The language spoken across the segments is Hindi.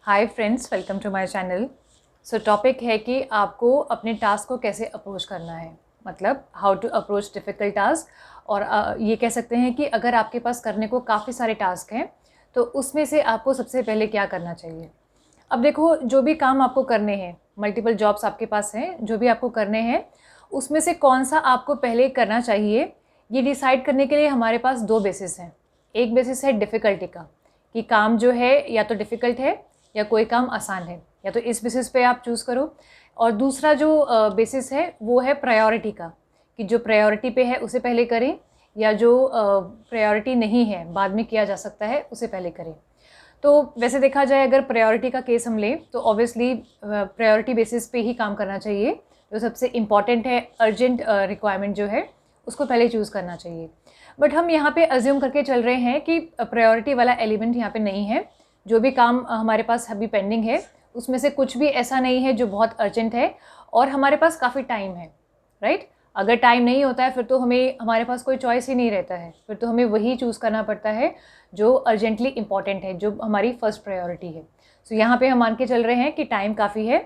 Hi friends, welcome to my channel. So topic है कि आपको अपने टास्क को कैसे अप्रोच करना है, मतलब how to approach difficult task. और ये कह सकते हैं कि अगर आपके पास करने को काफ़ी सारे टास्क हैं तो उसमें से आपको सबसे पहले क्या करना चाहिए। अब देखो, जो भी काम आपको करने हैं, मल्टीपल जॉब्स आपके पास हैं, जो भी आपको करने हैं उसमें से कौन सा आपको पहले करना चाहिए, ये डिसाइड करने के लिए हमारे पास दो बेसिस हैं। एक बेसिस है डिफ़िकल्टी का, कि काम जो है या तो डिफ़िकल्ट है या कोई काम आसान है, या तो इस बेसिस पे आप चूज़ करो। और दूसरा जो बेसिस है वो है प्रायोरिटी का, कि जो प्रायोरिटी पे है उसे पहले करें, या जो प्रायोरिटी नहीं है बाद में किया जा सकता है उसे पहले करें। तो वैसे देखा जाए, अगर प्रायोरिटी का केस हम लें तो ऑब्वियसली प्रायोरिटी बेसिस पे ही काम करना चाहिए। जो सबसे इम्पॉर्टेंट है, अर्जेंट रिक्वायरमेंट जो है, उसको पहले चूज़ करना चाहिए। बट हम यहाँ पे अज्यूम करके चल रहे हैं कि प्रायोरिटी वाला एलिमेंट यहाँ पे नहीं है। जो भी काम हमारे पास अभी पेंडिंग है उसमें से कुछ भी ऐसा नहीं है जो बहुत अर्जेंट है और हमारे पास काफ़ी टाइम है, राइट। अगर टाइम नहीं होता है फिर तो हमारे पास कोई चॉइस ही नहीं रहता है, फिर तो हमें वही चूज़ करना पड़ता है जो अर्जेंटली इम्पॉर्टेंट है, जो हमारी फर्स्ट प्रायोरिटी है। सो यहाँ पे हम मान के चल रहे हैं कि टाइम काफ़ी है।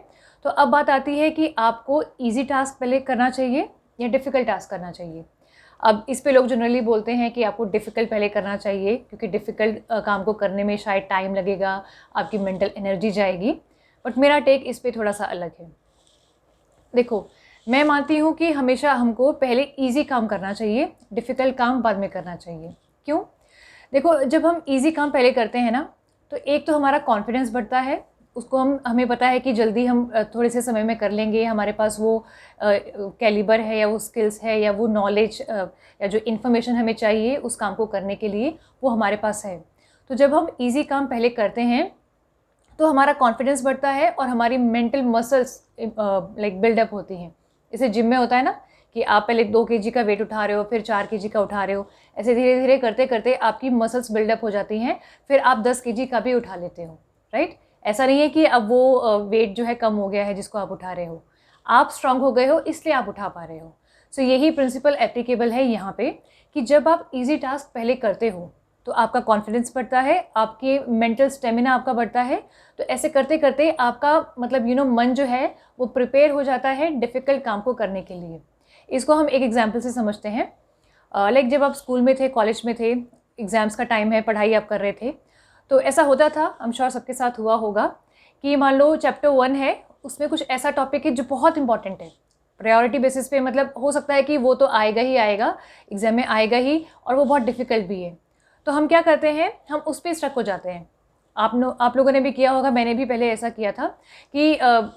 तो अब बात आती है कि आपको ईजी टास्क पहले करना चाहिए या डिफ़िकल्ट टास्क करना चाहिए। अब इस पे लोग जनरली बोलते हैं कि आपको डिफ़िकल्ट पहले करना चाहिए, क्योंकि डिफ़िकल्ट काम को करने में शायद टाइम लगेगा, आपकी मेंटल एनर्जी जाएगी। बट मेरा टेक इस पे थोड़ा सा अलग है। देखो, मैं मानती हूँ कि हमेशा हमको पहले ईजी काम करना चाहिए, डिफ़िकल्ट काम बाद में करना चाहिए। क्यों? देखो, जब हम ईजी काम पहले करते हैं ना, तो एक तो हमारा कॉन्फिडेंस बढ़ता है। उसको हमें पता है कि जल्दी हम थोड़े से समय में कर लेंगे, हमारे पास वो कैलिबर है या वो स्किल्स है या वो नॉलेज या जो इन्फॉर्मेशन हमें चाहिए उस काम को करने के लिए, वो हमारे पास है। तो जब हम ईजी काम पहले करते हैं तो हमारा कॉन्फिडेंस बढ़ता है और हमारी मेंटल मसल्स लाइक बिल्डअप होती हैं। जैसे जिम में होता है ना, कि आप पहले 2 केजी का वेट उठा रहे हो, फिर 4 केजी का उठा रहे हो, ऐसे धीरे धीरे करते करते आपकी मसल्स बिल्डअप हो जाती हैं, फिर आप 10 केजी का भी उठा लेते हो, राइट। ऐसा नहीं है कि अब वो वेट जो है कम हो गया है जिसको आप उठा रहे हो, आप स्ट्रांग हो गए हो इसलिए आप उठा पा रहे हो। सो यही प्रिंसिपल एप्लीकेबल है यहाँ पे, कि जब आप ईजी टास्क पहले करते हो तो आपका कॉन्फिडेंस बढ़ता है, आपके मेंटल स्टेमिना आपका बढ़ता है। तो ऐसे करते करते आपका मतलब मन जो है वो प्रिपेयर हो जाता है डिफ़िकल्ट काम को करने के लिए। इसको हम एक एग्जांपल से समझते हैं। लाइक जब आप स्कूल में थे, कॉलेज में थे, एग्ज़ाम्स का टाइम है, पढ़ाई आप कर रहे थे, तो ऐसा होता था, आई एम श्योर सबके साथ हुआ होगा, कि मान लो चैप्टर 1 है, उसमें कुछ ऐसा टॉपिक है जो बहुत इंपॉर्टेंट है। प्रायोरिटी बेसिस पे मतलब हो सकता है कि वो तो आएगा ही आएगा, एग्ज़ाम में आएगा ही, और वो बहुत डिफ़िकल्ट भी है। तो हम क्या करते हैं, हम उस पे स्टक हो जाते हैं। आप लोगों ने भी किया होगा, मैंने भी पहले ऐसा किया था कि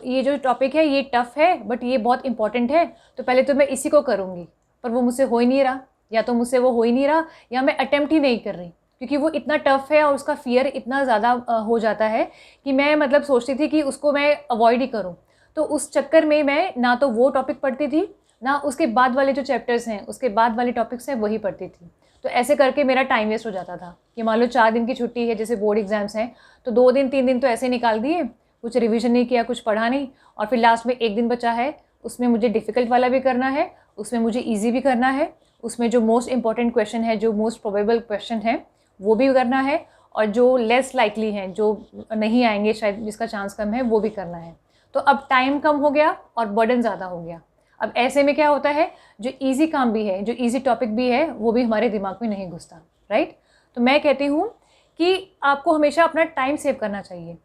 ये जो टॉपिक है ये टफ़ है बट ये बहुत इंपॉर्टेंट है, तो पहले तो मैं इसी को करूँगी, पर वो मुझसे हो ही नहीं रहा, या तो मुझसे वो हो ही नहीं रहा या मैं अटेम्प्ट ही नहीं कर रही, क्योंकि वो इतना टफ़ है और उसका फ़ियर इतना ज़्यादा हो जाता है कि मैं मतलब सोचती थी कि उसको मैं अवॉइड ही करूँ। तो उस चक्कर में मैं ना तो वो टॉपिक पढ़ती थी, ना उसके बाद वाले जो चैप्टर्स हैं, उसके बाद वाले टॉपिक्स हैं वही पढ़ती थी। तो ऐसे करके मेरा टाइम वेस्ट हो जाता था कि मान लो 4 दिन की छुट्टी है, जैसे बोर्ड एग्ज़ाम्स हैं, तो 2 दिन 3 दिन तो ऐसे निकाल दिए, कुछ रिवीजन नहीं किया, कुछ पढ़ा नहीं, और फिर लास्ट में 1 दिन बचा है, उसमें मुझे डिफ़िकल्ट वाला भी करना है, उसमें मुझे ईज़ी भी करना है, उसमें जो मोस्ट इम्पॉर्टेंट क्वेश्चन है, जो मोस्ट प्रोबेबल क्वेश्चन है, वो भी करना है, और जो लेस लाइकली हैं, जो नहीं आएँगे शायद, जिसका चांस कम है, वो भी करना है। तो अब टाइम कम हो गया और बर्डन ज़्यादा हो गया। अब ऐसे में क्या होता है, जो ईज़ी काम भी है, जो ईज़ी टॉपिक भी है, वो भी हमारे दिमाग में नहीं घुसता, राइट। तो मैं कहती हूँ कि आपको हमेशा अपना टाइम सेव करना चाहिए।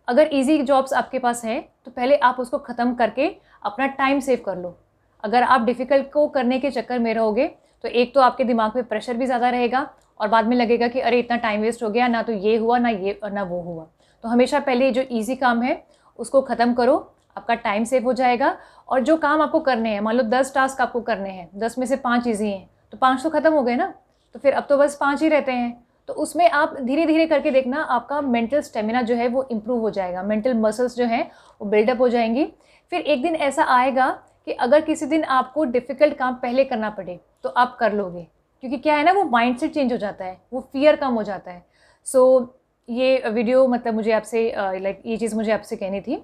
अगर ईज़ी जॉब्स आपके पास हैं तो पहले आप उसको ख़त्म करके अपना टाइम सेव कर लो। अगर आप डिफ़िकल्ट को करने के चक्कर में रहोगे तो एक तो आपके दिमाग में प्रेशर भी ज़्यादा रहेगा, और बाद में लगेगा कि अरे इतना टाइम वेस्ट हो गया, ना तो ये हुआ, ना वो हुआ। तो हमेशा पहले जो ईज़ी काम है उसको ख़त्म करो, आपका टाइम सेव हो जाएगा। और जो काम आपको करने हैं, मान लो 10 टास्क आपको करने हैं, 10 में से 5 ईज़ी हैं, तो 5 तो ख़त्म हो गए ना, तो फिर अब तो बस 5 ही रहते हैं। तो उसमें आप धीरे-धीरे करके देखना, आपका मेंटल स्टेमिना जो है वो इम्प्रूव हो जाएगा, मेंटल मसल्स जो हैं वो बिल्डअप हो जाएँगी। फिर एक दिन ऐसा आएगा कि अगर किसी दिन आपको डिफ़िकल्ट काम पहले करना पड़े, तो आप कर लोगे, क्योंकि क्या है ना, वो माइंडसेट चेंज हो जाता है, वो फ़ियर कम हो जाता है। सो ये वीडियो मतलब मुझे आपसे लाइक ये चीज़ मुझे आपसे कहनी थी।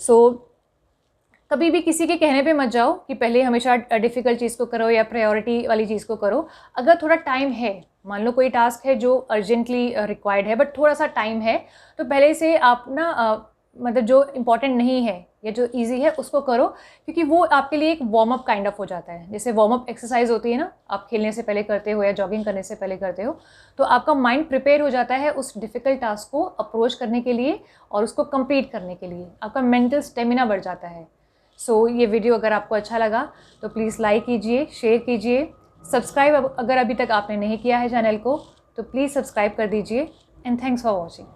सो कभी भी किसी के कहने पे मत जाओ कि पहले हमेशा डिफ़िकल्ट चीज़ को करो या प्रायोरिटी वाली चीज़ को करो। अगर थोड़ा टाइम है, मान लो कोई टास्क है जो अर्जेंटली रिक्वायर्ड है बट थोड़ा सा टाइम है, तो पहले से आप ना मतलब जो इम्पोर्टेंट नहीं है या जो ईजी है उसको करो, क्योंकि वो आपके लिए एक वार्म अप काइंड ऑफ हो जाता है। जैसे वार्म अप एक्सरसाइज होती है ना, आप खेलने से पहले करते हो या जॉगिंग करने से पहले करते हो, तो आपका माइंड प्रिपेयर हो जाता है उस डिफ़िकल्ट टास्क को अप्रोच करने के लिए और उसको कंप्लीट करने के लिए। आपका मेंटल स्टेमिना बढ़ जाता है। सो ये वीडियो अगर आपको अच्छा लगा तो प्लीज़ लाइक कीजिए, शेयर कीजिए, सब्सक्राइब अगर अभी तक आपने नहीं किया है चैनल को तो प्लीज़ सब्सक्राइब कर दीजिए। And thanks for watching.